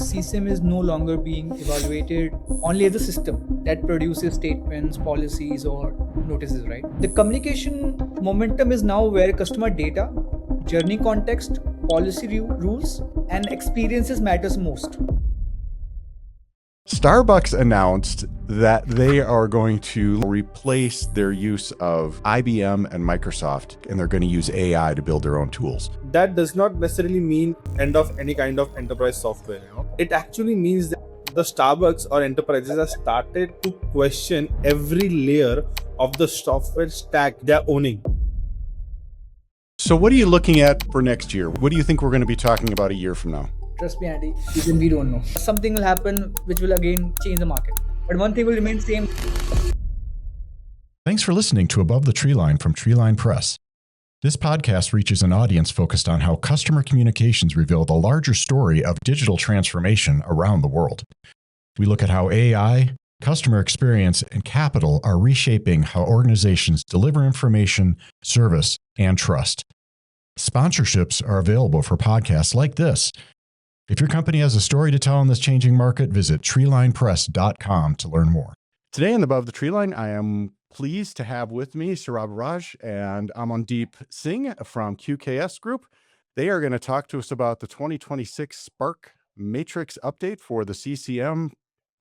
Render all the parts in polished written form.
CCM is no longer being evaluated only as a system that produces statements, policies, or notices, right? The communication momentum is now where customer data, journey context, rules, and experiences matters most. Starbucks announced that they are going to replace their use of IBM and Microsoft, and they're going to use AI to build their own tools. That does not necessarily mean end of any kind of enterprise software. It actually means that the Starbucks or enterprises have started to question every layer of the software stack they're owning. So what are you looking at for next year? What do you think we're going to be talking about a year from now? Trust me, Andy, even we don't know. Something will happen which will again change the market. But one thing will remain same. Thanks for listening to Above the Tree Line from Treeline Press. This podcast reaches an audience focused on how customer communications reveal the larger story of digital transformation around the world. We look at how AI, customer experience, and capital are reshaping how organizations deliver information, service, and trust. Sponsorships are available for podcasts like this. If your company has a story to tell in this changing market, visit treelinepress.com to learn more. Today on Above the Tree Line, I am pleased to have with me Saurabh Raj and Amandeep Singh from QKS Group. They are going to talk to us about the 2026 Spark Matrix update for the CCM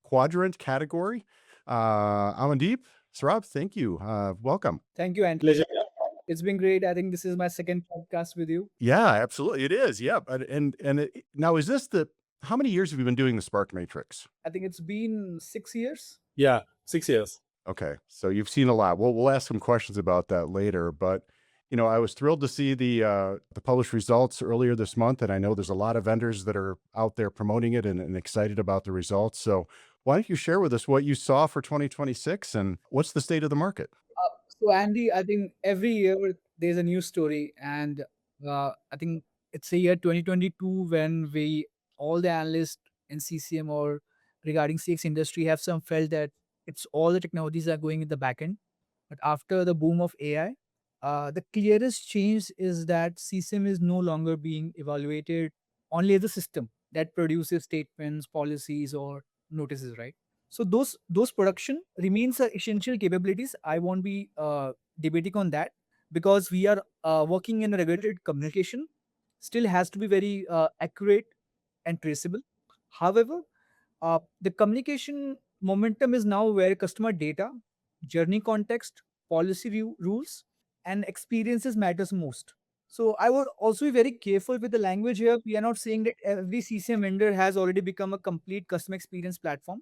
quadrant category. Amandeep, Saurabh, thank you. Welcome. Thank you, Andy. Pleasure. It's been great. I think this is my second podcast with you. Yeah, absolutely. It is. Yeah. Now, is this how many years have you been doing the Spark Matrix? I think it's been 6 years. Yeah, 6 years. Okay. So you've seen a lot. We'll ask some questions about that later, but I was thrilled to see the published results earlier this month, and I know there's a lot of vendors that are out there promoting it and excited about the results. So why don't you share with us what you saw for 2026 and what's the state of the market? So, Andy, I think every year there's a new story, and I think it's a year 2022 when all the analysts in CCM or regarding CX industry have some felt that it's all the technologies are going in the back end. But after the boom of AI, the clearest change is that CCM is no longer being evaluated only as a system that produces statements, policies, or notices, right? So those production remains essential capabilities. I won't be debating on that because we are working in a regulated communication. Still has to be very accurate and traceable. However, the communication momentum is now where customer data, journey context, rules, and experiences matters most. So I would also be very careful with the language here. We are not saying that every CCM vendor has already become a complete customer experience platform.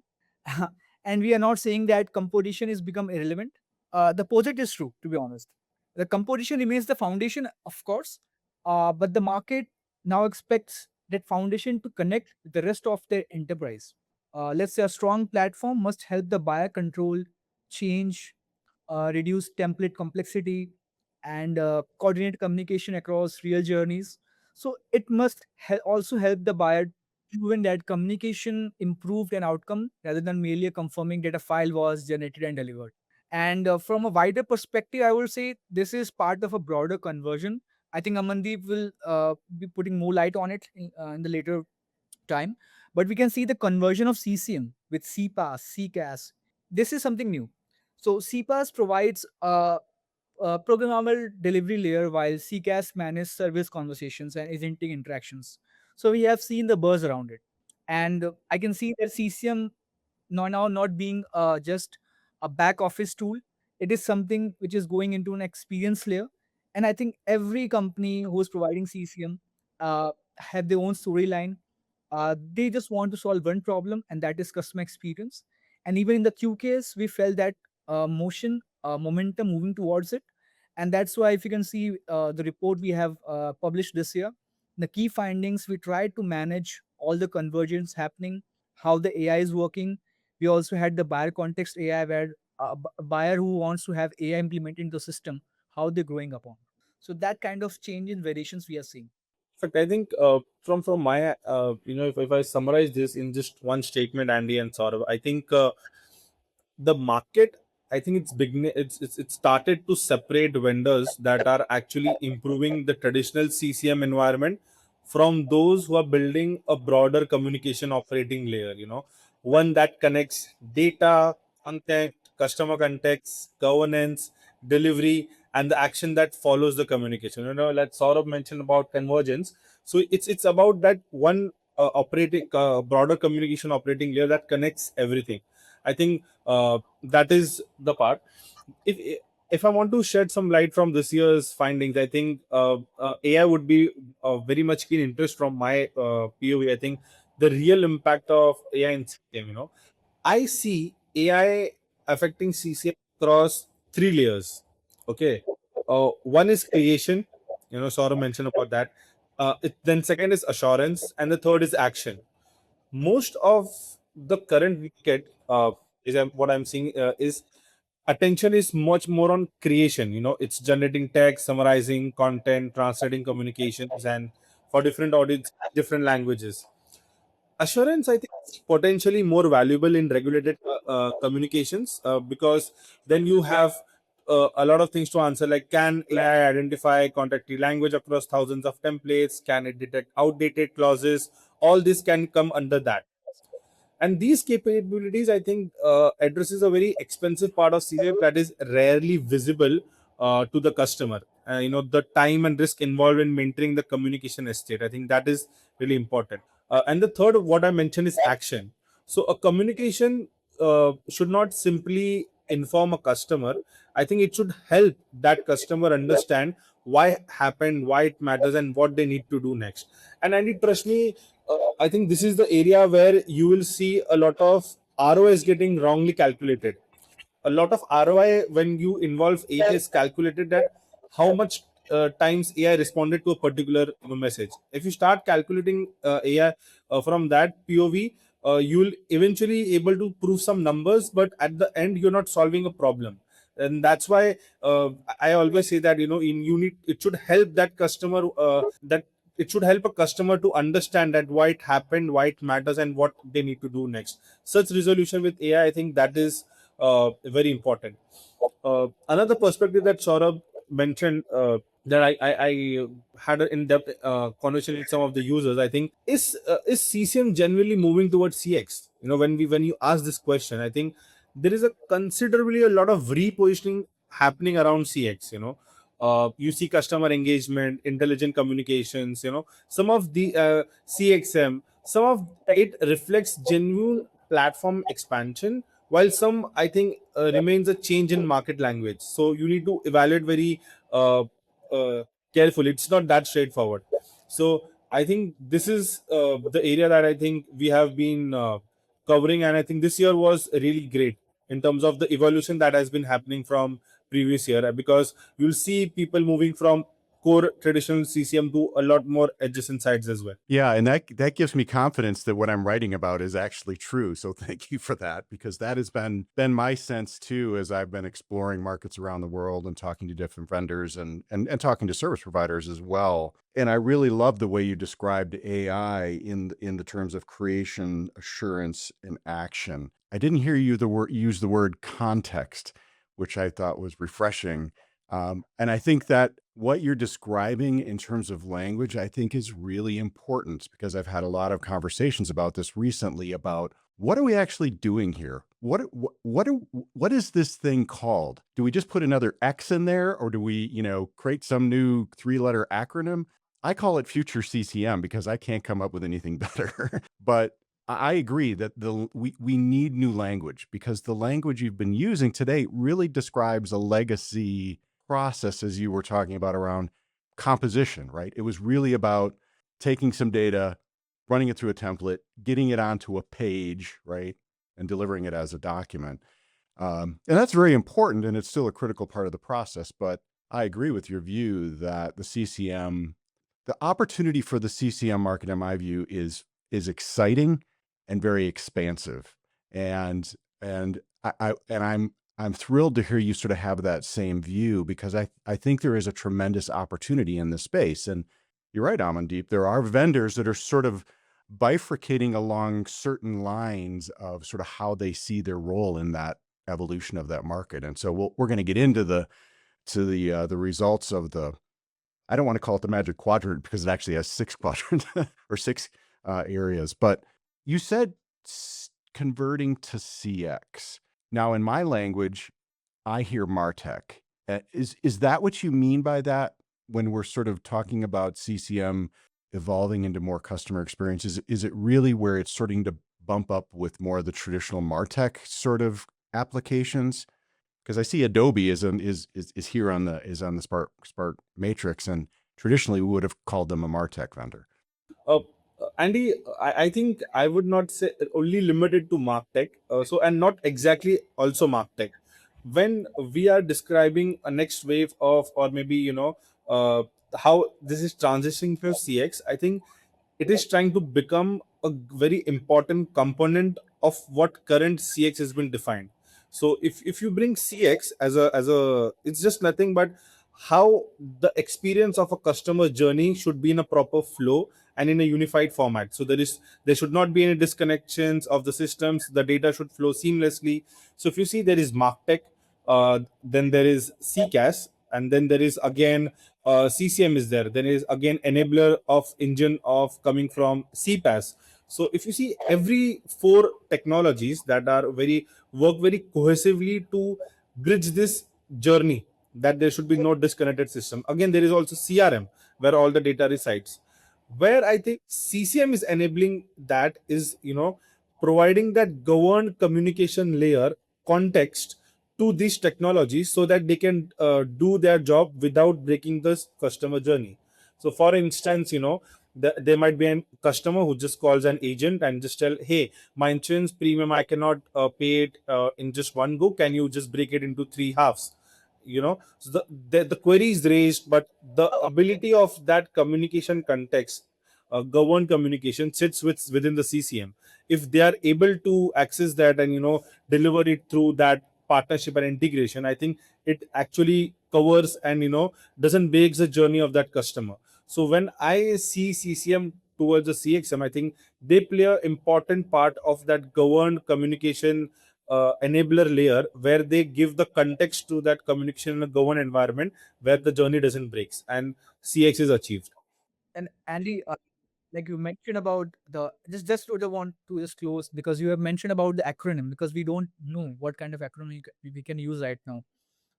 And we are not saying that competition is become irrelevant. The opposite is true, to be honest. The competition remains the foundation, of course, but the market now expects that foundation to connect with the rest of their enterprise. Let's say a strong platform must help the buyer control, change, reduce template complexity, and coordinate communication across real journeys. So it must also help the buyer proven that communication improved an outcome rather than merely confirming that a file was generated and delivered. And from a wider perspective, I would say this is part of a broader conversion. I think Amandeep will be putting more light on it in the later time. But we can see the conversion of CCM with CPaaS, CCaaS. This is something new. So CPaaS provides a programmable delivery layer while CCaaS manages service conversations and agentic interactions. So we have seen the buzz around it. And I can see that CCM now not being just a back office tool. It is something which is going into an experience layer. And I think every company who is providing CCM have their own storyline. They just want to solve one problem, and that is customer experience. And even in the QKS, we felt that momentum moving towards it. And that's why, if you can see the report we have published this year, the key findings, we tried to manage all the convergence happening, how the AI is working. We also had the buyer context AI, where a buyer who wants to have AI implemented in the system, how they're growing upon. So that kind of change in variations we are seeing. In fact, I think from my if I summarize this in just one statement, Andy and Saurabh, I think the market, I think it's started to separate vendors that are actually improving the traditional CCM environment from those who are building a broader communication operating layer, one that connects data, content, customer context, governance, delivery, and the action that follows the communication. Like Saurabh mentioned about convergence. So it's about that one operating broader communication operating layer that connects everything. I think that is the part. If I want to shed some light from this year's findings, I think AI would be very much keen interest from my POV. I think the real impact of AI in CCM, I see AI affecting CCM across three layers. Okay, one is creation. Saurabh mentioned about that. Then second is assurance, and the third is action. Most of the current market what I'm seeing is attention is much more on creation. It's generating text, summarizing content, translating communications, and for different audience, different languages. Assurance, I think, is potentially more valuable in regulated communications, because then you have a lot of things to answer, like can AI identify contracting language across thousands of templates, can it detect outdated clauses, all this can come under that. And these capabilities, I think, addresses a very expensive part of CRM that is rarely visible to the customer. The time and risk involved in maintaining the communication estate, I think that is really important. And the third, what I mentioned, is action. So a communication should not simply inform a customer. I think it should help that customer understand why it happened, why it matters, and what they need to do next. And Andy, trust me, I think this is the area where you will see a lot of ROI getting wrongly calculated. A lot of ROI when you involve AI is calculated that how much times AI responded to a particular message. If you start calculating AI from that POV, you'll eventually able to prove some numbers, but at the end you're not solving a problem. And that's why I always say that in unit it should help that customer, that it should help a customer to understand that why it happened, why it matters, and what they need to do next. Such resolution with AI, I think that is very important. Another perspective that Saurabh mentioned, that I had an in-depth conversation with some of the users. I think is CCM generally moving towards CX? When you ask this question, I think there is a considerably a lot of repositioning happening around CX. You see customer engagement, intelligent communications. Some of the CXM, some of it reflects genuine platform expansion, while some, I think, remains a change in market language. So you need to evaluate very uh, carefully. It's not that straightforward. So I think this is the area that I think we have been covering, and I think this year was really great in terms of the evolution that has been happening from previous year, because you'll see people moving from core traditional CCM to a lot more adjacent sides as well. Yeah, and that gives me confidence that what I'm writing about is actually true. So thank you for that, because that has been my sense too, as I've been exploring markets around the world and talking to different vendors and talking to service providers as well. And I really love the way you described AI in the terms of creation, assurance, and action. I didn't hear you use the word context, which I thought was refreshing. And I think that what you're describing in terms of language, I think is really important, because I've had a lot of conversations about this recently about what are we actually doing here? What is this thing called? Do we just put another X in there, or do we, create some new 3-letter acronym? I call it future CCM because I can't come up with anything better. But I agree that we need new language, because the language you've been using today really describes a legacy process, as you were talking about, around composition, right? It was really about taking some data, running it through a template, getting it onto a page, right? And delivering it as a document. And that's very important, and it's still a critical part of the process. But I agree with your view that the opportunity for the CCM market, in my view, is exciting and very expansive. And I'm thrilled to hear you sort of have that same view, because I think there is a tremendous opportunity in this space. And you're right, Amandeep, there are vendors that are sort of bifurcating along certain lines of sort of how they see their role in that evolution of that market. And so we're going to get into the results of I don't want to call it the magic quadrant because it actually has 6 quadrants or 6 areas. But you said converting to CX. Now, in my language, I hear Martech. Is that what you mean by that when we're sort of talking about CCM evolving into more customer experiences? Is it really where it's starting to bump up with more of the traditional Martech sort of applications? Because I see Adobe is here on the Spark matrix, and traditionally we would have called them a Martech vendor. uh, Andy, I think I would not say only limited to Martech. And not exactly also Martech. When we are describing a next wave of, or maybe how this is transitioning to CX, I think it is trying to become a very important component of what current CX has been defined. So if you bring CX as a, it's just nothing but how the experience of a customer journey should be in a proper flow and in a unified format. So there should not be any disconnections of the systems. The data should flow seamlessly. So if you see, there is Martech, then there is CCAS, and then there is again CCM is there. Then is again enabler of engine of coming from CPaaS. So if you see, every four technologies that are very work very cohesively to bridge this journey, that there should be no disconnected system. Again, there is also CRM, where all the data resides. Where I think CCM is enabling that is, providing that governed communication layer context to these technologies, so that they can do their job without breaking this customer journey. So for instance, there might be a customer who just calls an agent and just tell, hey, my insurance premium, I cannot pay it in just one go, can you just break it into three halves? So the query is raised, but the ability of that communication context, governed communication, sits within the CCM. If they are able to access that and deliver it through that partnership and integration, I think it actually covers and doesn't break the journey of that customer. So when I see CCM towards the CXM, I think they play an important part of that governed communication enabler layer, where they give the context to that communication in a governed environment where the journey doesn't breaks and CX is achieved. And Andy, like you mentioned about the just what I want to just close, because you have mentioned about the acronym, because we don't know what kind of acronym we can use right now,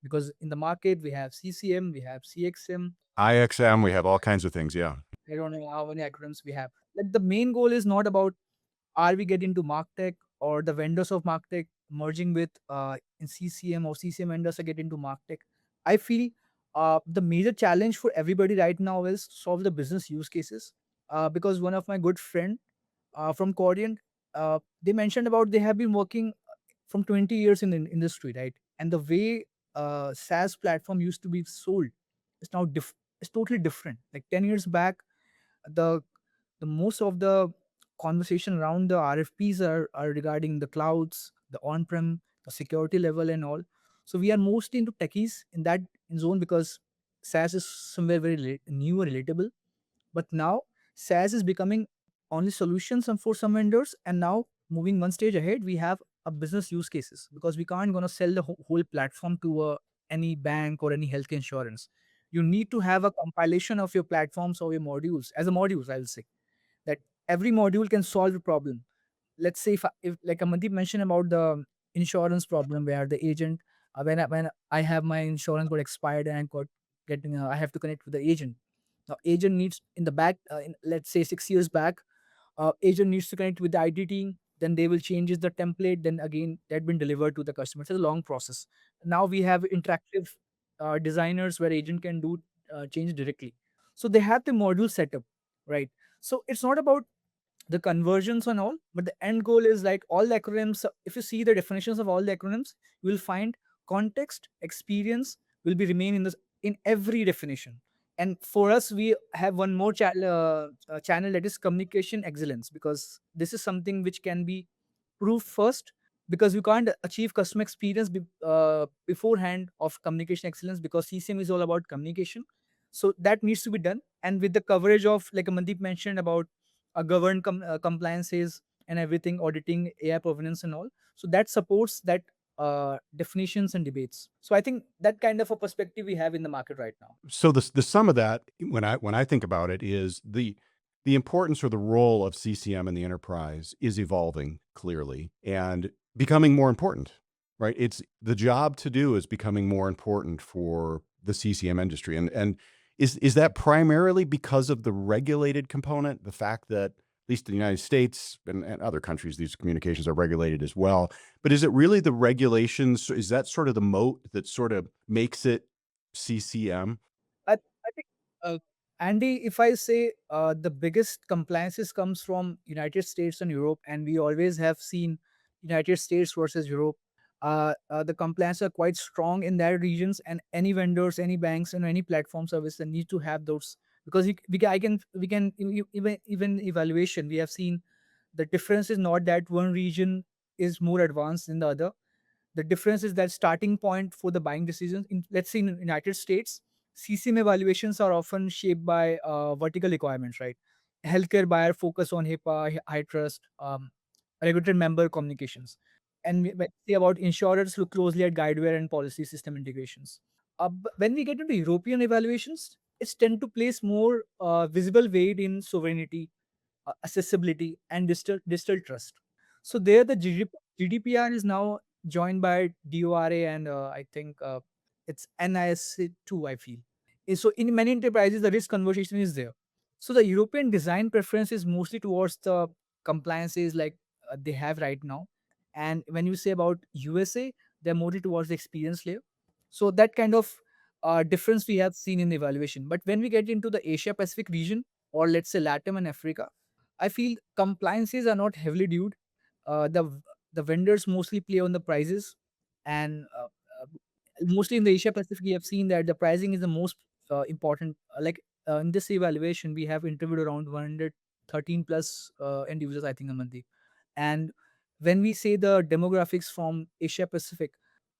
because in the market we have CCM, we have CXM. IXM, we have all kinds of things. Yeah. I don't know how many acronyms we have. Like the main goal is not about are we getting to Martech or the vendors of Martech merging with in CCM, or CCM vendors are getting to Martech. I feel the major challenge for everybody right now is solve the business use cases. Because one of my good friend from Korean, they mentioned about they have been working from 20 years in the industry, right? And the way SaaS platform used to be sold is now it's totally different. Like 10 years back, the the most of the conversation around the RFPs are regarding the clouds, the on-prem, the security level and all. So we are mostly into techies in that in zone, because SaaS is somewhere very new and relatable. But now SaaS is becoming only solutions and for some vendors. And now moving one stage ahead, we have a business use cases, because we can't gonna sell the whole platform to any bank or any health insurance. You need to have a compilation of your platforms or your modules as a modules. I'll say that every module can solve a problem. Let's say if like Amandeep mentioned about the insurance problem, where the agent when I have my insurance got expired and I got getting I have to connect with the agent. Now agent needs in the back let's say 6 years back, agent needs to connect with the IT team, then they will changes the template, then again that been delivered to the customer. It's a long process. Now we have interactive designers where agent can do change directly. So they have the module setup, right? So it's not about the conversions and all, but the end goal is like all the acronyms. If you see the definitions of all the acronyms, you will find context, experience will be remain in this in every definition. And for us, we have one more channel, that is communication excellence, because this is something which can be proved first, because you can't achieve customer experience beforehand of communication excellence, because CCM is all about communication. So that needs to be done, and with the coverage of like Mandeep mentioned about compliances and everything, auditing, AI provenance and all. So that supports that definitions and debates. So I think that kind of a perspective we have in the market right now. So the sum of that, when I think about it, is the importance or the role of CCM in the enterprise is evolving clearly and becoming more important, right? It's the job to do is becoming more important for the CCM industry. And is that primarily because of the regulated component, the fact that at least in the United States and other countries, these communications are regulated as well. But is it really the regulations? Is that sort of the moat that sort of makes it CCM? I think, Andy, if I say the biggest compliances comes from United States and Europe, and we always have seen United States versus Europe. The compliance are quite strong in that regions, and any vendors, any banks, and any platform service that need to have those, because we can even evaluation. We have seen the difference is not that one region is more advanced than the other. The difference is that starting point for the buying decisions in, let's say, in the United States, CCM evaluations are often shaped by vertical requirements, right? Healthcare buyer focus on HIPAA, high trust, regulated member communications. And when we say about insurers, look closely at guideware and policy system integrations. When we get into European evaluations, it's tend to place more visible weight in sovereignty, accessibility, and digital trust. So there, the GDPR is now joined by DORA, and I think it's NIS too. I feel. So in many enterprises, the risk conversation is there. So the European design preference is mostly towards the compliances like they have right now, and when you say about USA, they're more towards the experience layer. So that kind of difference we have seen in the evaluation. But when we get into the Asia Pacific region, or let's say Latin and Africa, I feel compliances are not heavily due. The vendors mostly play on the prices, and mostly in the Asia Pacific, we have seen that the pricing is the most important. In this evaluation, we have interviewed around 113 plus end users, I think, Amandeep. And when we say the demographics from Asia Pacific,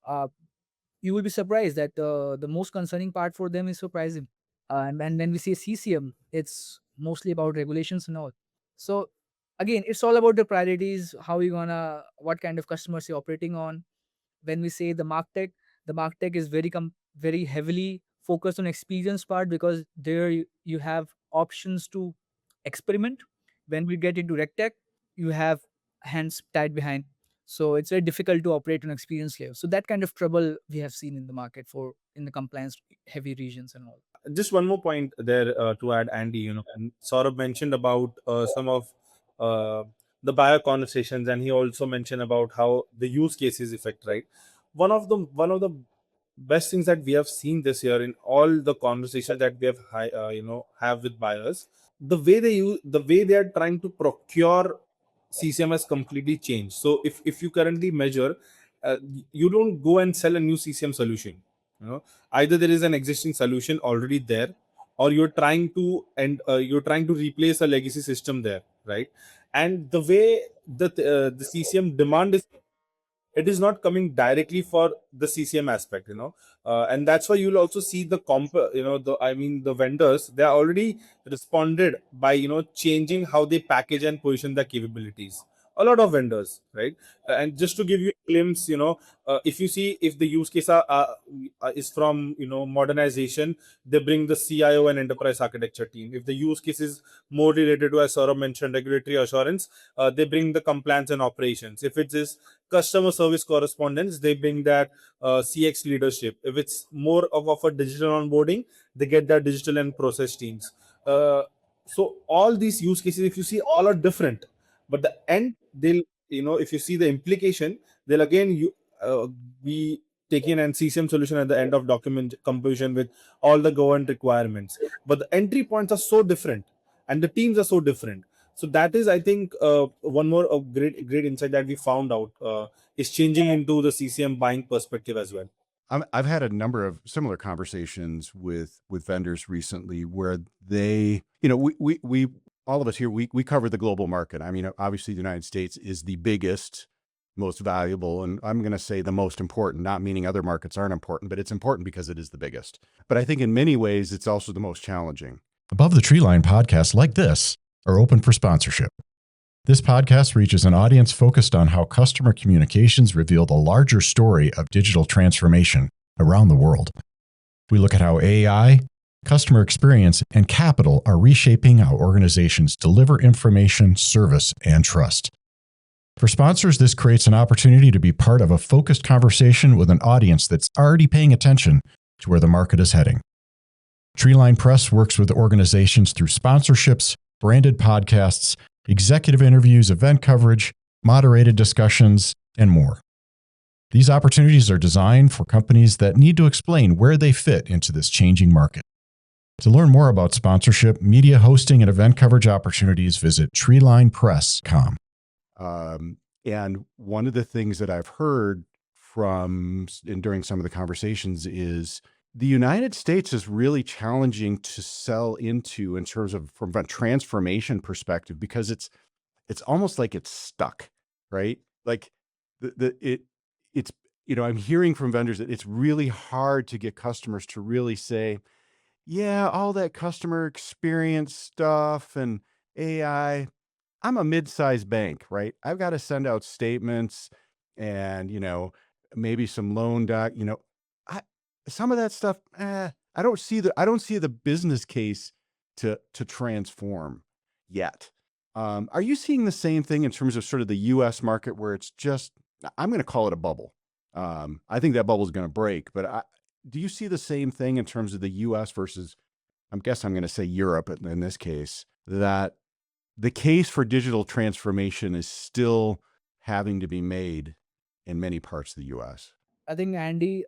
uh, you will be surprised that the most concerning part for them is surprising. And when we say CCM, it's mostly about regulations and all. So again, it's all about the priorities, how you gonna, what kind of customers you're operating on. When we say the Martech is very heavily focused on experience part, because there you have options to experiment. When we get into RegTech, you have hands tied behind. So it's very difficult to operate on experience layer. So that kind of trouble we have seen in the market for in the compliance heavy regions and all. Just one more point there to add, Andy. Saurabh mentioned about some of uh, the buyer conversations, and he also mentioned about how the use cases affect, right? One of the best things that we have seen this year in all the conversations that we have have with buyers, the way they are trying to procure CCM has completely changed. So if you currently measure, uh, you don't go and sell a new CCM solution. you know Either there is an existing solution already there, or you're trying to replace a legacy system there, right? And the way the CCM demand is, it is not coming directly for the CCM aspect, and that's why you'll also see the the vendors, they are already responded by changing how they package and position their capabilities. A lot of vendors, right? And just to give you a glimpse, if you see, if the use case is from modernization, they bring the CIO and enterprise architecture team. If the use case is more related to, as Saurabh mentioned, regulatory assurance, they bring the compliance and operations. If it is customer service correspondence, they bring that CX leadership. If it's more of a digital onboarding, they get that digital and process teams. So all these use cases, if you see, all are different, but the end, they'll if you see the implication, they'll again be taking an CCM solution at the end of document composition with all the government requirements. But the entry points are so different, and the teams are so different. So that is, I think, one more great insight that we found out is changing into the CCM buying perspective as well. I've had a number of similar conversations with vendors recently where they, we all of us here, we cover the global market. I mean, obviously the United States is the biggest, most valuable, and I'm going to say the most important, not meaning other markets aren't important, but it's important because it is the biggest. But I think in many ways, it's also the most challenging. Above the Tree Line podcasts like this are open for sponsorship. This podcast reaches an audience focused on how customer communications reveal the larger story of digital transformation around the world. We look at how AI, customer experience, and capital are reshaping how organizations deliver information, service, and trust. For sponsors, this creates an opportunity to be part of a focused conversation with an audience that's already paying attention to where the market is heading. Treeline Press works with organizations through sponsorships, branded podcasts, executive interviews, event coverage, moderated discussions, and more. These opportunities are designed for companies that need to explain where they fit into this changing market. To learn more about sponsorship, media hosting, and event coverage opportunities, visit treelinepress.com. And one of the things that I've heard during some of the conversations is the United States is really challenging to sell into in terms of from a transformation perspective, because it's almost like it's stuck, right? Like it's I'm hearing from vendors that it's really hard to get customers to really say, yeah, all that customer experience stuff and AI. I'm a mid-sized bank, right? I've got to send out statements and, maybe some loan doc, I some of that stuff, I don't see the business case to transform yet. Are you seeing the same thing in terms of sort of the US market where it's just, I'm going to call it a bubble. I think that bubble is going to break, but do you see the same thing in terms of the US versus, I guess I'm going to say Europe in this case, that the case for digital transformation is still having to be made in many parts of the US? I think, Andy,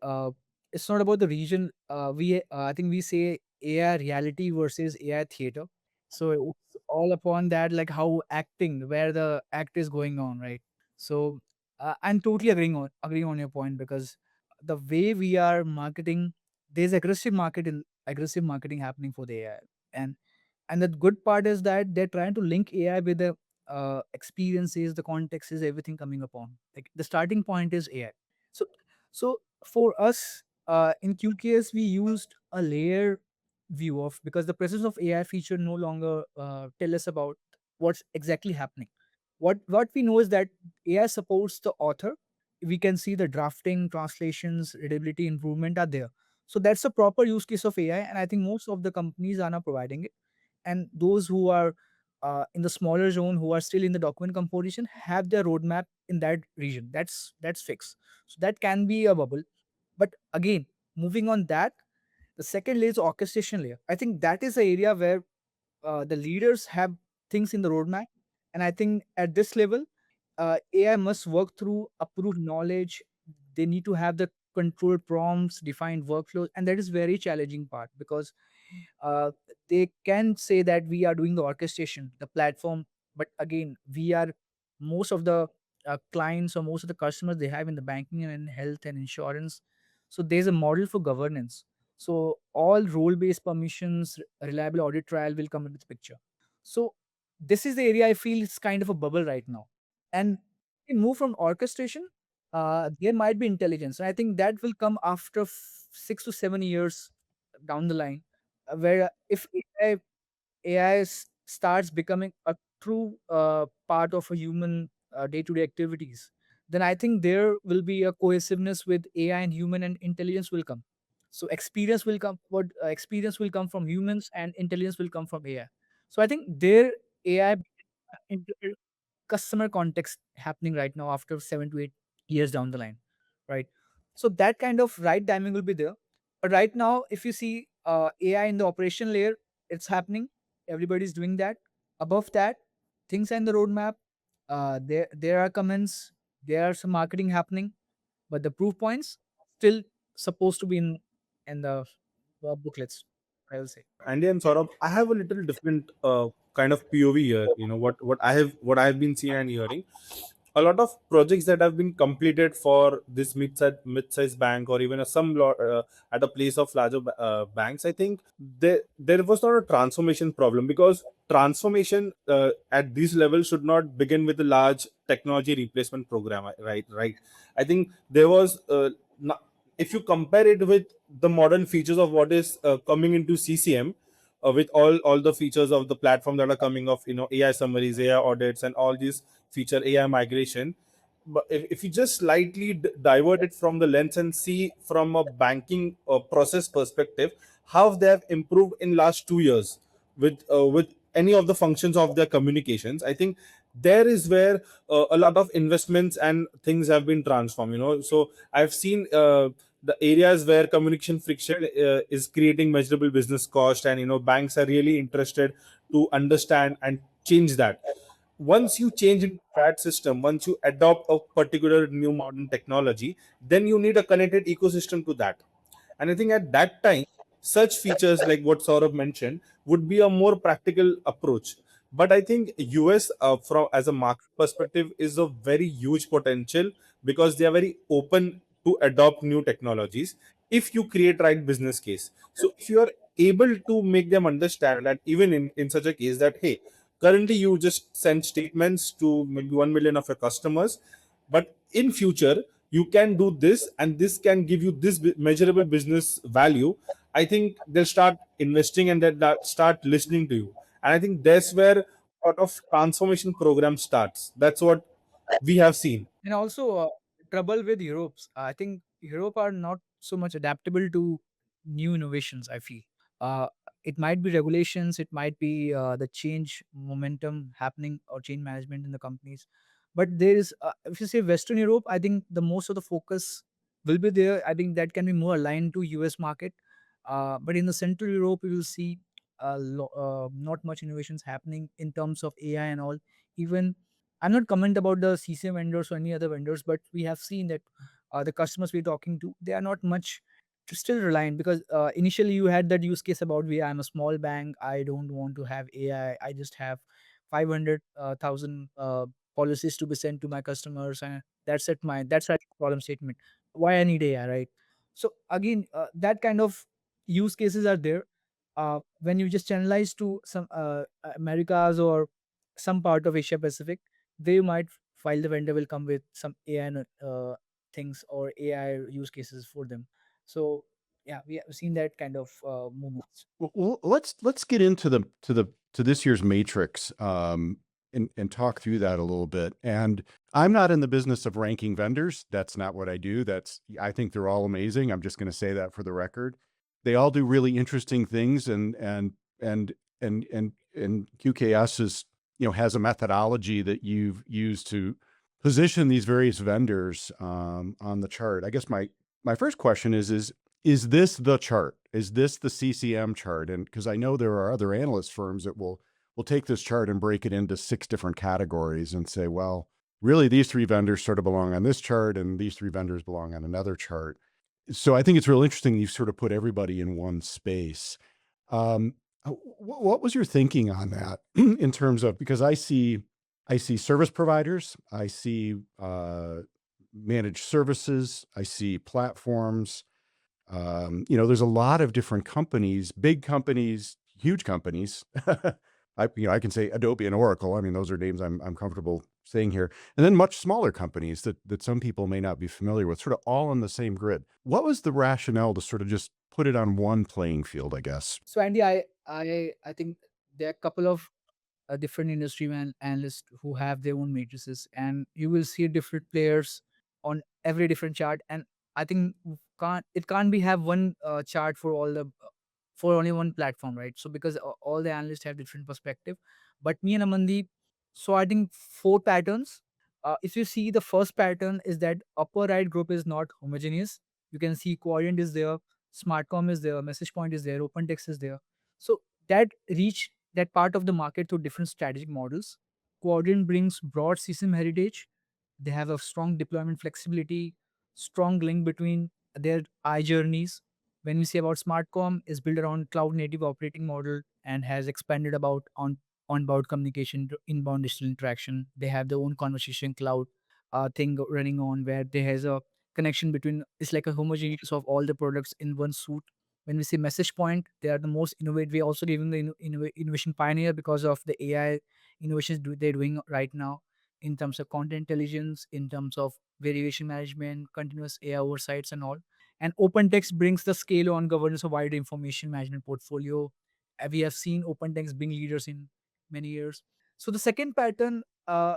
it's not about the region. I think we say AI reality versus AI theater. So it's all upon that, like how acting, where the act is going on, right? So I'm totally agreeing on your point, because the way we are marketing, there's aggressive marketing happening for the AI, and and the good part is that they're trying to link AI with the experiences, the context is everything coming upon. Like the starting point is AI. So for us in QKS, we used a layer view of, because the presence of AI feature no longer tell us about what's exactly happening. What we know is that AI supports the author. We can see the drafting, translations, readability improvement are there. So that's a proper use case of AI, and I think most of the companies are now providing it. And those who are in the smaller zone, who are still in the document composition, have their roadmap in that region. That's fixed. So that can be a bubble. But again, moving on that, the second layer is orchestration layer. I think that is the area where the leaders have things in the roadmap, and I think at this level, AI must work through approved knowledge. They need to have the controlled prompts, defined workflows, and that is very challenging part, because uh, they can say that we are doing the orchestration, the platform, but again, we are most of the clients or most of the customers they have in the banking and health and insurance. So there's a model for governance. So all role-based permissions, reliable audit trial will come into the picture. So this is the area I feel is kind of a bubble right now. And we move from orchestration, there might be intelligence. And I think that will come after 6 to 7 years down the line, where if AI starts becoming a true part of a human day-to-day activities, then I think there will be a cohesiveness with AI and human, and intelligence will come. So experience will come from humans, and intelligence will come from AI. So I think there AI into customer context happening right now after 7 to 8 years down the line, right? So that kind of right timing will be there. But right now, if you see AI in the operation layer, it's happening. Everybody's doing that. Above that, things are in the roadmap. There are comments. There are some marketing happening, but the proof points still supposed to be in the booklets, I will say. Andy and Saurabh, I have a little different kind of POV here. You know what I have been seeing and hearing. A lot of projects that have been completed for this mid-sized bank, or even at a place of larger banks. I think there was not a transformation problem, because transformation at this level should not begin with a large technology replacement program. Right. I think there was. If you compare it with the modern features of what is coming into CCM, with all the features of the platform that are coming of, AI summaries, AI audits, and all these feature AI migration. But if you just slightly divert it from the lens and see from a banking process perspective, how they have improved in last 2 years with any of the functions of their communications, I think there is where a lot of investments and things have been transformed. So I've seen the areas where communication friction is creating measurable business cost, and banks are really interested to understand and change that. Once you change into that system, once you adopt a particular new modern technology, then you need a connected ecosystem to that. And I think at that time, such features like what Saurabh mentioned would be a more practical approach. But I think US, from as a market perspective, is a very huge potential, because they are very open to adopt new technologies if you create right business case. So if you are able to make them understand that, even in such a case, that hey, currently you just send statements to maybe 1 million of your customers, but in future you can do this, and this can give you this measurable business value. I think they'll start investing, and they'll start listening to you. And I think that's where sort of transformation program starts. That's what we have seen. And also, trouble with Europe's. I think Europe are not so much adaptable to new innovations. I feel uh, it might be regulations, it might be the change momentum happening or change management in the companies. But there is, if you say Western Europe, I think the most of the focus will be there. I think that can be more aligned to US market. But in the Central Europe, you will see not much innovations happening in terms of AI and all. Even I'm not comment about the CCM vendors or any other vendors, but we have seen that the customers we're talking to, they are not much still reliant, because initially you had that use case about, we I'm a small bank, I don't want to have AI, I just have 500,000 policies to be sent to my customers, and that's a problem statement. Why I need AI, right? So again, that kind of use cases are there. When you just channelize to some Americas or some part of Asia Pacific, they might file the vendor will come with some AI things or AI use cases for them. So yeah, we have seen that kind of movements. Let's get into the to this year's matrix, and talk through that a little bit. And I'm not in the business of ranking vendors. That's not what I do. I think they're all amazing. I'm just going to say that for the record. They all do really interesting things, and QKS is, has a methodology that you've used to position these various vendors on the chart. I guess my first question is this the chart? Is this the CCM chart? And because I know there are other analyst firms that will take this chart and break it into 6 different categories and say, well, really these 3 vendors sort of belong on this chart, and these 3 vendors belong on another chart. So I think it's real interesting you've sort of put everybody in one space. What was your thinking on that in terms of, because I see service providers, I see managed services, I see platforms. There's a lot of different companies, big companies, huge companies. I can say Adobe and Oracle. I mean, those are names I'm comfortable saying here. And then much smaller companies that some people may not be familiar with, sort of all on the same grid. What was the rationale to sort of just put it on one playing field, I guess? So Andy, I think there are a couple of different industry analysts who have their own matrices, and you will see different players on every different chart. And I think it can't be have one chart for all the for only one platform, right? So because all the analysts have different perspective, but me and Amandeep, so I think 4 patterns. If you see, the first pattern is that upper right group is not homogeneous. You can see Quadrant is there, Smartcom is there, Message Point is there, Open Text is there. So that reach that part of the market through different strategic models. Quadrant brings broad system heritage. They have a strong deployment flexibility, strong link between their journeys. When we say about Smartcom, is built around cloud native operating model and has expanded about onboard communication to inbound digital interaction. They have their own conversation cloud thing running on, where there has a connection between, it's like a homogeneous of all the products in one suite. When we say Message Point, they are the most innovative. We also giving the innovation pioneer because of the AI innovations they're doing right now in terms of content intelligence, in terms of variation management, continuous AI oversights and all. And OpenText brings the scale on governance of wider information management portfolio. We have seen open tanks being leaders in many years. So the second pattern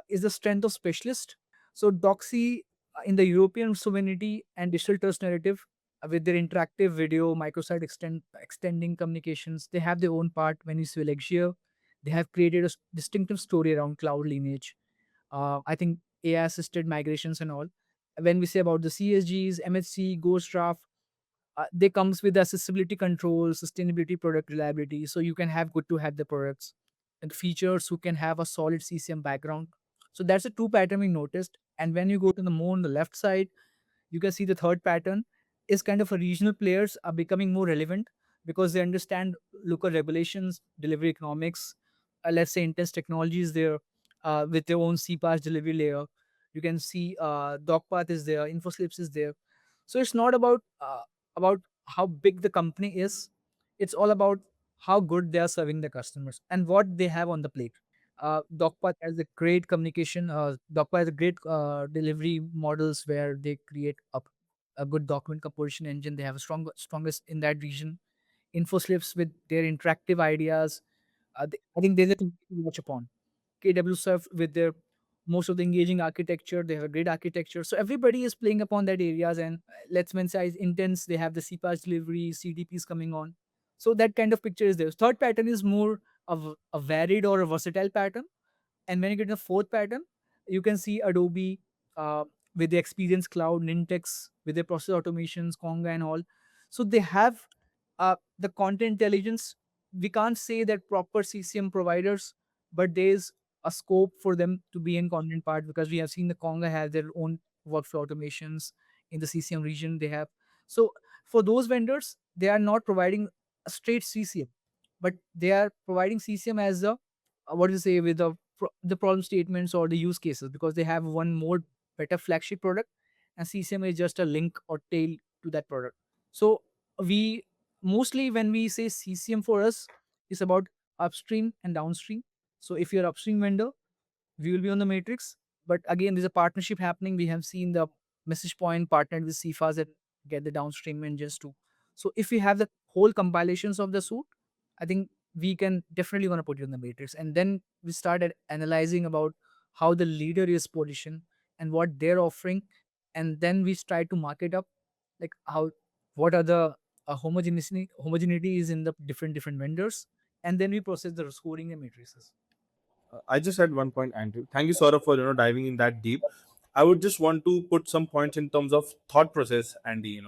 is the strength of specialist. So Doxy in the European sovereignty and digital trust narrative, with their interactive video, microsite extending communications, they have their own part. When you see Alexia, they have created a distinctive story around cloud lineage. I think AI assisted migrations and all. When we say about the CSGs, MHC, Ghost Draft, they comes with accessibility control, sustainability, product reliability. So you can have good to have the products and features who can have a solid CCM background. So that's a two pattern we noticed. And when you go to the more on the left side, you can see the third pattern is kind of a regional players are becoming more relevant because they understand local regulations, delivery economics, let's say intense technologies there with their own CPaaS delivery layer. You can see DocPath is there, InfoSlips is there. So it's not about how big the company is. It's all about how good they are serving the customers and what they have on the plate. DocPath has a great communication. DocPath has a great delivery models where they create a good document composition engine. They have a strongest in that region. InfoSlips with their interactive ideas. I think there's a thing to watch upon. KWSurf with their most of the engaging architecture. They have a great architecture. So everybody is playing upon that areas. And let's mention intense. They have the CPaaS delivery, CDPs coming on. So that kind of picture is there. Third pattern is more of a varied or a versatile pattern. And when you get the fourth pattern, you can see Adobe with the Experience Cloud, Nintex with their process automations, Conga and all. So they have the content intelligence. We can't say that proper CCM providers, but there's a scope for them to be in content part because we have seen the Conga have their own workflow automations in the CCM region. They have so for those vendors, they are not providing a straight CCM, but they are providing CCM as a what do you say with the problem statements or the use cases because they have one more better flagship product and CCM is just a link or tail to that product. So we mostly when we say CCM for us is about upstream and downstream. So if you're upstream vendor, we will be on the matrix. But again, there's a partnership happening. We have seen the message point partnered with CFAs that get the downstream engines too. So if we have the whole compilations of the suit, I think we can definitely want to put it in the matrix. And then we started analyzing about how the leader is positioned and what they're offering. And then we try to mark it up like how what are the homogeneity is in the different vendors. And then we process the scoring and matrices. I just had one point, Andrew. Thank you, Saurabh, for diving in that deep. I would just want to put some points in terms of thought process, Andy.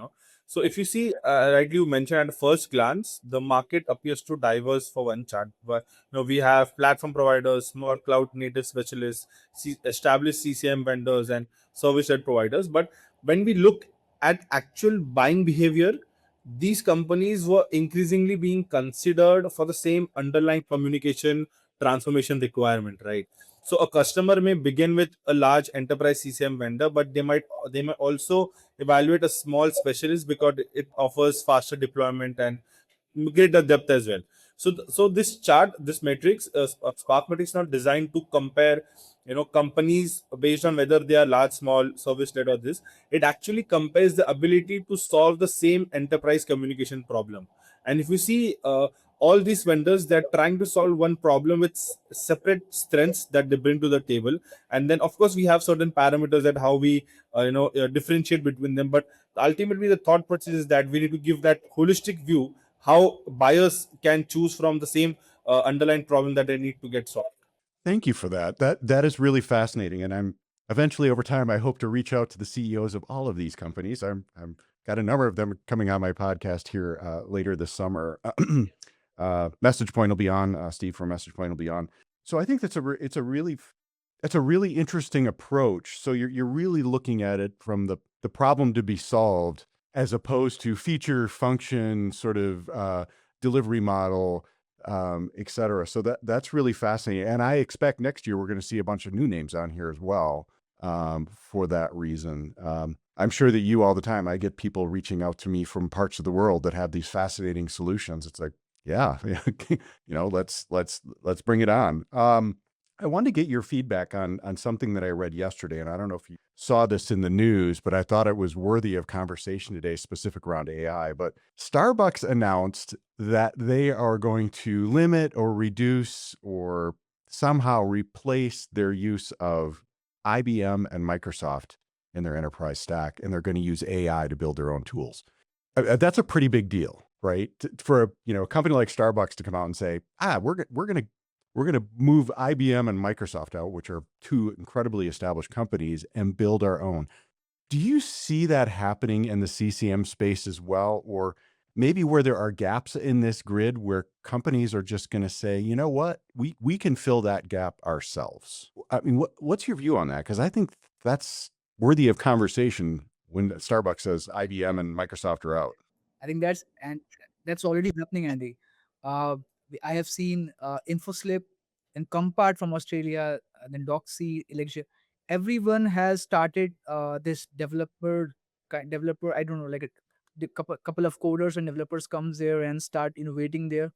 So if you see, rightly you mentioned at first glance, the market appears to diverse for one chart. But we have platform providers, more cloud native specialists, established CCM vendors, and service led providers. But when we look at actual buying behavior, these companies were increasingly being considered for the same underlying communication transformation requirement, right? So a customer may begin with a large enterprise CCM vendor, but they might also evaluate a small specialist because it offers faster deployment and greater depth as well. So this chart, this matrix, Spark matrix, not designed to compare companies based on whether they are large, small, service led or this. It actually compares the ability to solve the same enterprise communication problem. And if you see, all these vendors, they're trying to solve one problem with separate strengths that they bring to the table. And then of course we have certain parameters that how we differentiate between them. But ultimately the thought process is that we need to give that holistic view how buyers can choose from the same underlying problem that they need to get solved. Thank you for that. That is really fascinating, and I'm eventually over time I hope to reach out to the CEOs of all of these companies. I'm got a number of them coming on my podcast here later this summer. Message Point will be on. Steve from Message Point will be on. So I think that's a really interesting approach. So you're really looking at it from the problem to be solved as opposed to feature function sort of delivery model, et cetera. So that's really fascinating. And I expect next year we're going to see a bunch of new names on here as well for that reason. I'm sure that you all the time, I get people reaching out to me from parts of the world that have these fascinating solutions. It's like, yeah, let's bring it on. I wanted to get your feedback on something that I read yesterday, and I don't know if you saw this in the news, but I thought it was worthy of conversation today, specific around AI. But Starbucks announced that they are going to limit or reduce or somehow replace their use of IBM and Microsoft in their enterprise stack, and they're going to use AI to build their own tools. That's a pretty big deal, right? For a company like Starbucks to come out and say, we're gonna move IBM and Microsoft out, which are two incredibly established companies, and build our own. Do you see that happening in the CCM space as well, or maybe where there are gaps in this grid where companies are just going to say, you know what, we can fill that gap ourselves? I mean, what's your view on that? Because I think that's worthy of conversation when Starbucks says IBM and Microsoft are out. I think that's already happening, Andy. Uh, I have seen InfoSlip and Compart from Australia, and then Doxy, Election. Everyone has started this developer. I don't know, like the couple of coders and developers comes there and start innovating there,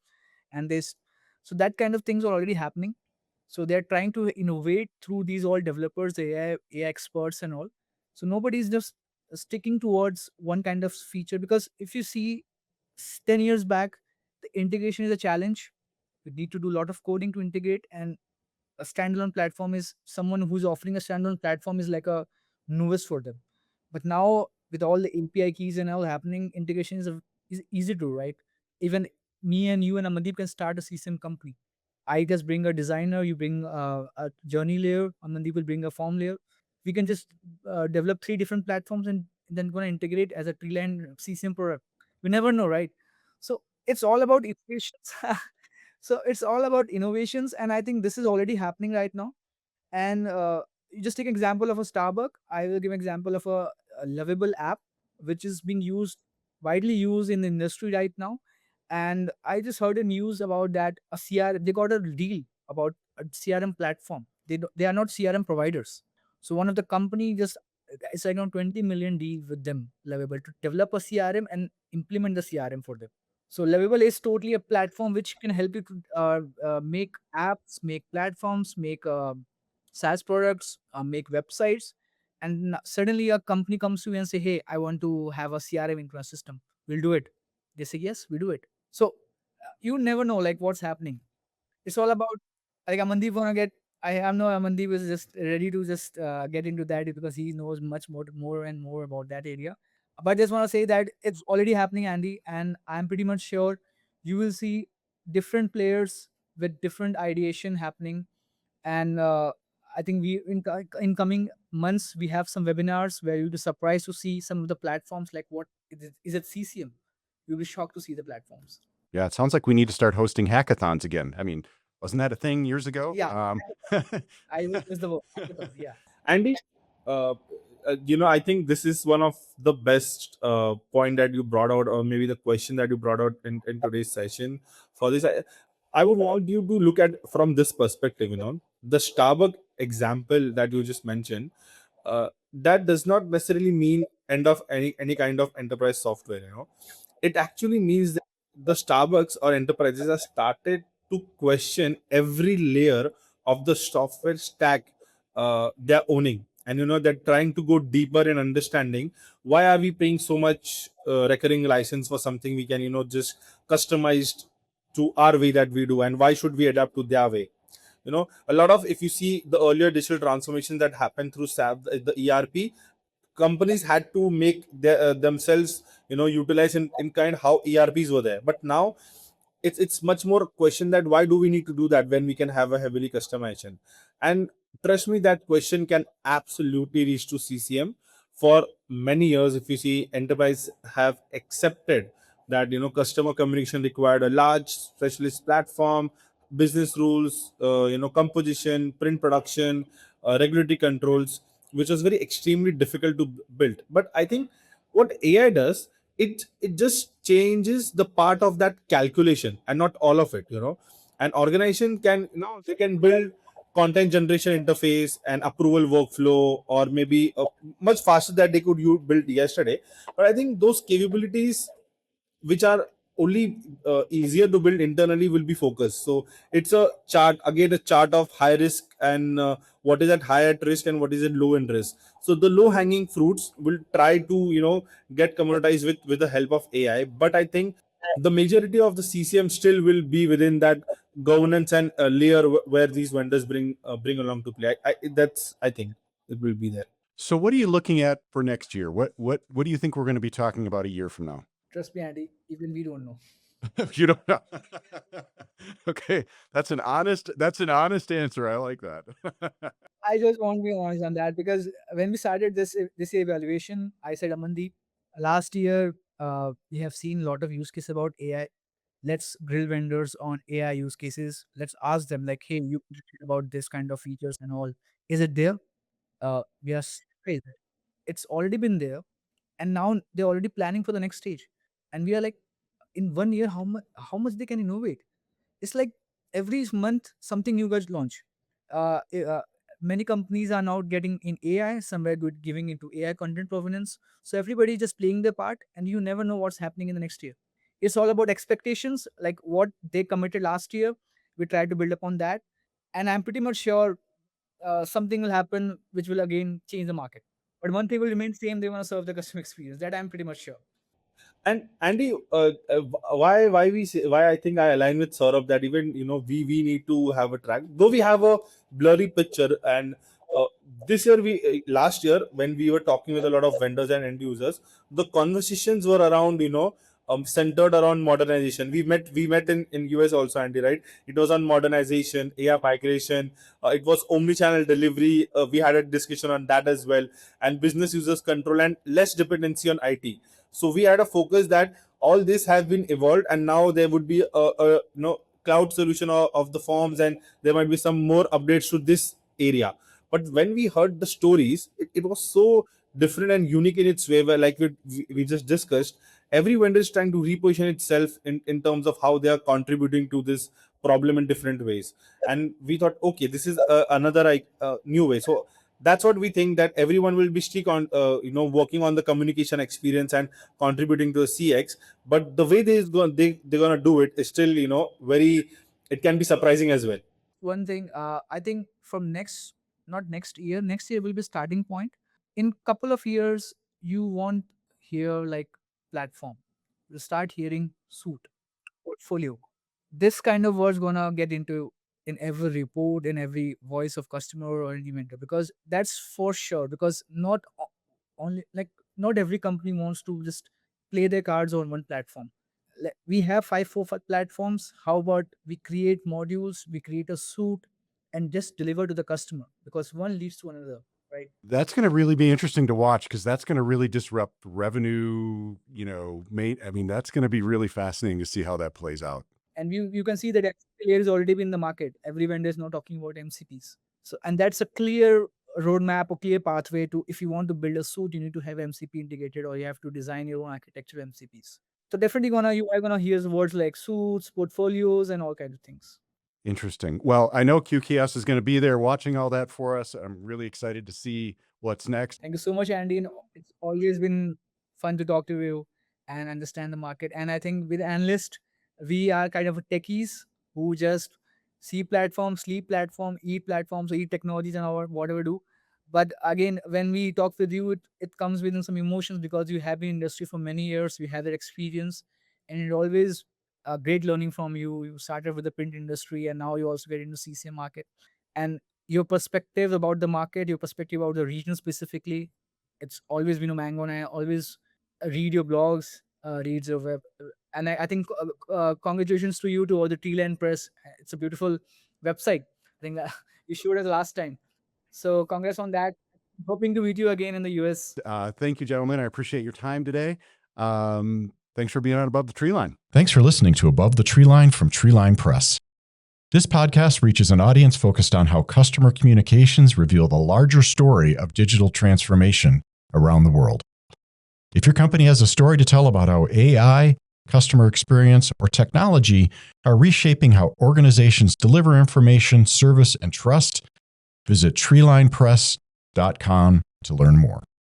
and so that kind of things are already happening. So they're trying to innovate through these all developers, AI experts, and all. So nobody's just sticking towards one kind of feature, because if you see 10 years back, the integration is a challenge. You need to do a lot of coding to integrate, and a standalone platform is someone who's offering a standalone platform is like a newest for them. But now with all the API keys and all happening, integration is easy to, right? Even me and you and Amandeep can start a CCM company. I just bring a designer, you bring a journey layer, Amandeep will bring a form layer. We can just develop three different platforms and then going to integrate as a tree line CCM product. We never know, right? So it's all about innovations. So it's all about innovations, and I think this is already happening right now. And you just take example of a Starbucks. I will give example of a lovable app which is being used widely used in the industry right now. And I just heard a news about that a CRM, they got a deal about a CRM platform. They are not CRM providers. So one of the company just it's like on 20 million deal with them, lovable, to develop a CRM and implement the CRM for them. So Lovable is totally a platform which can help you to make apps, make platforms, make SaaS products, make websites, and suddenly a company comes to you and say, "Hey, I want to have a CRM into our system. We'll do it." They say, "Yes, we do it." So you never know like what's happening. It's all about like Amandeep wanna get. I am no Amandeep is just ready to just get into that because he knows much more and more about that area. But I just want to say that it's already happening, Andy, and I'm pretty much sure you will see different players with different ideation happening. And I think in coming months we have some webinars where you'll be surprised to see some of the platforms like what is it CCM. You'll be shocked to see the platforms. Yeah, it sounds like we need to start hosting hackathons again. I mean, wasn't that a thing years ago? Yeah, I will use the word hackathons. Yeah. Andy, uh, I think this is one of the best point that you brought out, or maybe the question that you brought out in today's session. For this, I would want you to look at from this perspective. The Starbucks example that you just mentioned, that does not necessarily mean end of any kind of enterprise software. It actually means that the Starbucks or enterprises have started to question every layer of the software stack they're owning, and they're trying to go deeper in understanding why are we paying so much recurring license for something we can just customize to our way that we do, and why should we adapt to their way. A lot of, if you see the earlier digital transformation that happened through SAP, the ERP, companies had to make themselves utilize in kind how ERPs were there. But now it's much more question that why do we need to do that when we can have a heavily customization. And trust me, that question can absolutely reach to CCM. For many years, if you see, enterprise have accepted that customer communication required a large specialist platform, business rules, composition, print production, regulatory controls, which was very extremely difficult to build. But I think what AI does, it just changes the part of that calculation and not all of it. An organization can, they can build content generation interface and approval workflow, or maybe much faster that they could you build yesterday. But I think those capabilities which are only easier to build internally will be focused. So it's a chart, again a chart of high risk and what is at high at risk and what is at low in risk. So the low hanging fruits will try to get commoditized with the help of AI. But I think the majority of the CCM still will be within that governance and layer where these vendors bring along to play. I think it will be there. So what are you looking at for next year? What do you think we're going to be talking about a year from now? Trust me, Andy, even we don't know. You don't know. Okay, that's an honest answer. I like that. I just want to be honest on that because when we started this evaluation, I said, Amandeep, last year we have seen a lot of use cases about AI. Let's grill vendors on AI use cases. Let's ask them like, hey, you about this kind of features and all. Is it there? We are surprised. It's already been there, and now they're already planning for the next stage. And we are like, in 1 year, how much they can innovate? It's like every month something new gets launched. Many companies are now getting in AI, somewhere good giving into AI content provenance. So everybody is just playing their part, and you never know what's happening in the next year. It's all about expectations, like what they committed last year. We try to build upon that, and I'm pretty much sure something will happen which will again change the market. But one thing will remain same: they want to serve the customer experience. That I'm pretty much sure. And Andy, why we say, why I think I align with Saurabh that even we need to have a track, though we have a blurry picture. And uh, this year we last year when we were talking with a lot of vendors and end users, the conversations were around centered around modernization. We met in US also, Andy, right? It was on modernization, AI migration. It was omni-channel delivery. We had a discussion on that as well, and business users control and less dependency on IT. So we had a focus that all this has been evolved, and now there would be a cloud solution of the forms, and there might be some more updates to this area. But when we heard the stories, it was so different and unique in its way, where like we just discussed, every vendor is trying to reposition itself in terms of how they are contributing to this problem in different ways. And we thought, okay, this is another like new way. So that's what we think, that everyone will be stick on working on the communication experience and contributing to the CX. But the way they're gonna do it is still very, it can be surprising as well. One thing, I think from not next year will be starting point. In couple of years, you won't hear like platform. You start hearing suit, portfolio. This kind of words gonna get into in every report, in every voice of customer or any vendor, because that's for sure. Because only like not every company wants to just play their cards on one platform. We have five platforms. How about we create modules, we create a suite, and just deliver to the customer, because one leads to another, right? That's going to really be interesting to watch because that's going to really disrupt revenue. I mean, that's going to be really fascinating to see how that plays out. And you can see that MCP layer is already been in the market. Every vendor is now talking about MCPs. So, and that's a clear roadmap or clear pathway to, if you want to build a suite, you need to have MCP integrated, or you have to design your own architecture MCPs. So definitely you are gonna hear words like suits, portfolios, and all kinds of things. Interesting. Well, I know QKS is going to be there watching all that for us. I'm really excited to see what's next. Thank you so much, Andy. It's always been fun to talk to you and understand the market. And I think with analyst, we are kind of techies who just see platforms, sleep platforms, eat technologies and our whatever do. But again, when we talk with you, it comes within some emotions because you have been in industry for many years. We have that experience, and it always great learning from you. You started with the print industry, and now you also get into CCM market. And your perspective about the market, your perspective about the region specifically. It's always been a mango, and I always read your blogs, reads your web, and I think congratulations to you to all the Tree Land Press. It's a beautiful website. I think that you showed us last time. So congrats on that. Hoping to meet you again in the US. Thank you, gentlemen. I appreciate your time today. Thanks for being on Above the Tree Line. Thanks for listening to Above the Tree Line from Treeline Press. This podcast reaches an audience focused on how customer communications reveal the larger story of digital transformation around the world. If your company has a story to tell about how AI, customer experience, or technology are reshaping how organizations deliver information, service, and trust, visit treelinepress.com to learn more.